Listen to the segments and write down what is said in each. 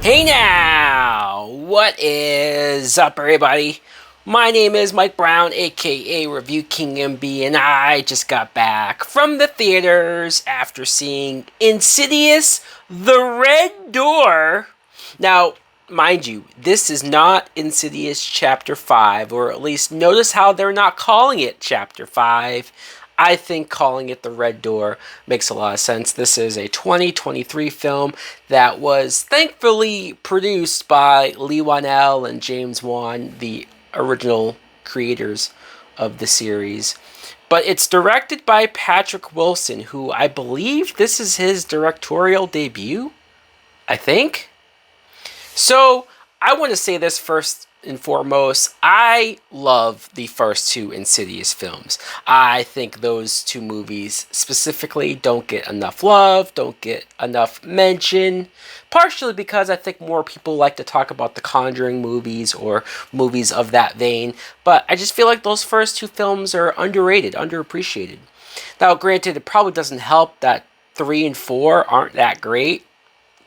Hey now! What is up, everybody? My name is Mike Brown, aka Review King MB, and I just got back from the theaters after seeing Insidious The Red Door. Now, mind you, this is not Insidious Chapter 5, or at least notice how they're not calling it Chapter 5. I think calling it The Red Door makes a lot of sense. This is a 2023 film that was thankfully produced by Lee Wanell and James Wan, the original creators of the series. But it's directed by Patrick Wilson, who I believe this is his directorial debut, I think. So, I want to say this first and foremost. I love the first two Insidious films. I think those two movies specifically don't get enough love, don't get enough mention, partially because I think more people like to talk about the Conjuring movies or movies of that vein, but I just feel like those first two films are underrated, underappreciated. Now, granted, it probably doesn't help that 3 and 4 aren't that great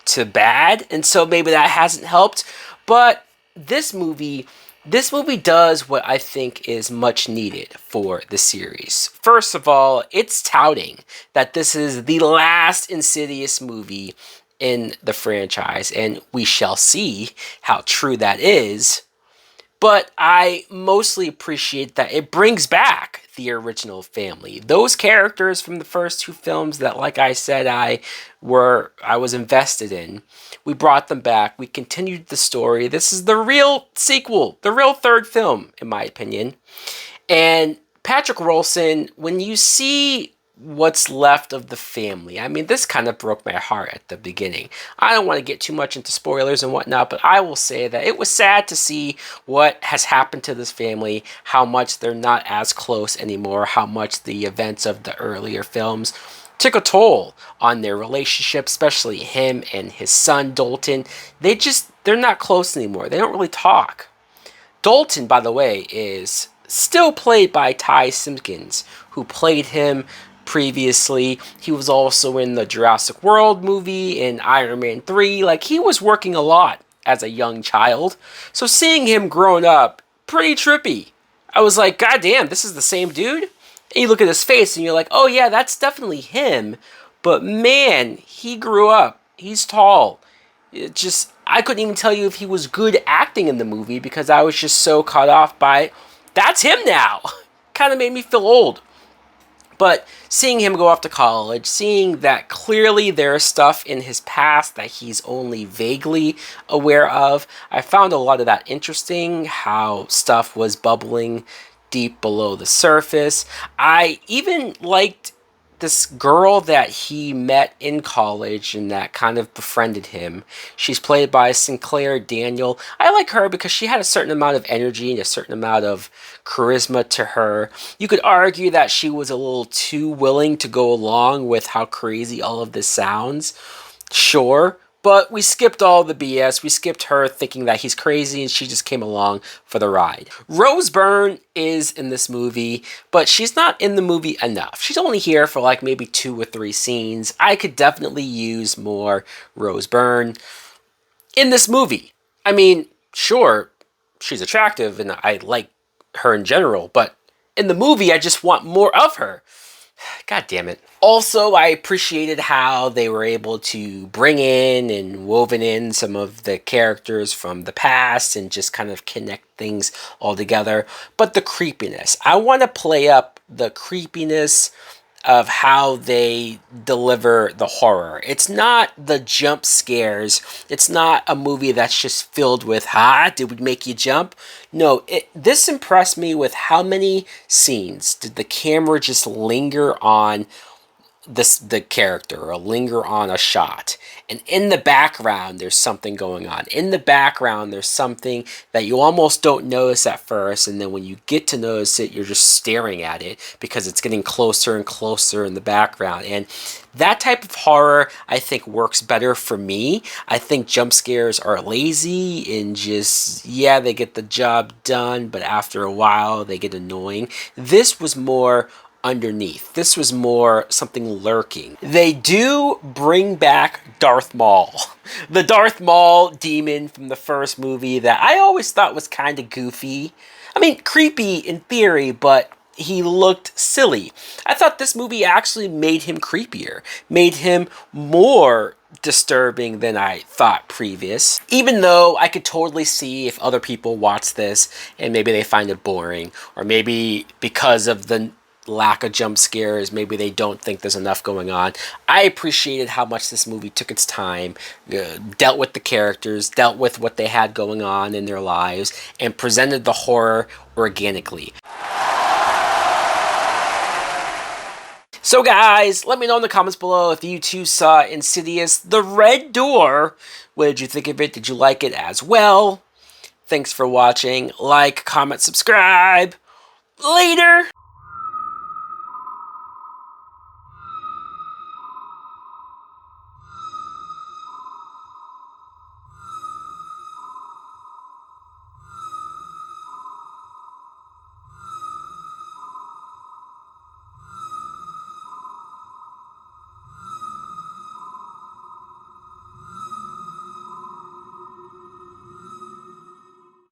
to bad, and so maybe that hasn't helped, but this movie does what I think is much needed for the series. First of all, it's touting that this is the last Insidious movie in the franchise, and we shall see how true that is. But I mostly appreciate that it brings back the original family. Those characters from the first two films that, like I said, I was invested in. We brought them back. We continued the story. This is the real sequel, the real third film, in my opinion. And Patrick Wilson, when you see what's left of the family, I mean, this kind of broke my heart at the beginning. I don't want to get too much into spoilers and whatnot, but I will say that it was sad to see what has happened to this family, how much they're not as close anymore, how much the events of the earlier films took a toll on their relationship, especially him and his son, Dalton. They're not close anymore. They don't really talk. Dalton, by the way, is still played by Ty Simpkins, who played him previously. He was also in the Jurassic World movie, in Iron Man 3. Like, he was working a lot as a young child. So seeing him grown up, pretty trippy. I was like, God damn, this is the same dude? And you look at his face and you're like, oh yeah, that's definitely him. But man, he grew up. He's tall. I couldn't even tell you if he was good acting in the movie because I was just so caught off by, that's him now. Kind of made me feel old. But seeing him go off to college, seeing that clearly there is stuff in his past that he's only vaguely aware of, I found a lot of that interesting, how stuff was bubbling deep below the surface. I even liked this girl that he met in college and that kind of befriended him. She's played by Sinclair Daniel. I like her because she had a certain amount of energy and a certain amount of charisma to her. You could argue that she was a little too willing to go along with how crazy all of this sounds. Sure. But we skipped all the BS. We skipped her thinking that he's crazy and she just came along for the ride. Rose Byrne is in this movie, but she's not in the movie enough. She's only here for like maybe 2 or 3 scenes. I could definitely use more Rose Byrne in this movie. I mean, sure, she's attractive and I like her in general, but in the movie, I just want more of her. God damn it. Also, I appreciated how they were able to bring in and woven in some of the characters from the past and just kind of connect things all together. But the creepiness. I want to play up the creepiness of how they deliver the horror. It's not the jump scares. It's not a movie that's just filled with, did we make you jump? No, this impressed me with how many scenes did the camera just linger on the character or linger on a shot, and in the background there's something going on. In the background there's something that you almost don't notice at first, and then when you get to notice it, you're just staring at it because it's getting closer and closer in the background. And that type of horror, I think, works better for me. I think jump scares are lazy and just, yeah, they get the job done, but after a while they get annoying. This was more underneath. This was more something lurking. They do bring back Darth Maul. The Darth Maul demon from the first movie that I always thought was kind of goofy. I mean, creepy in theory, but he looked silly. I thought this movie actually made him creepier, made him more disturbing than I thought previous. Even though I could totally see if other people watch this and maybe they find it boring, or maybe because of the lack of jump scares, maybe they don't think there's enough going on. I appreciated how much this movie took its time, dealt with the characters, dealt with what they had going on in their lives, and presented the horror organically. So guys, let me know in the comments below if you too saw Insidious, The Red Door. What did you think of it? Did you like it as well? Thanks for watching. Like, comment, subscribe. Later!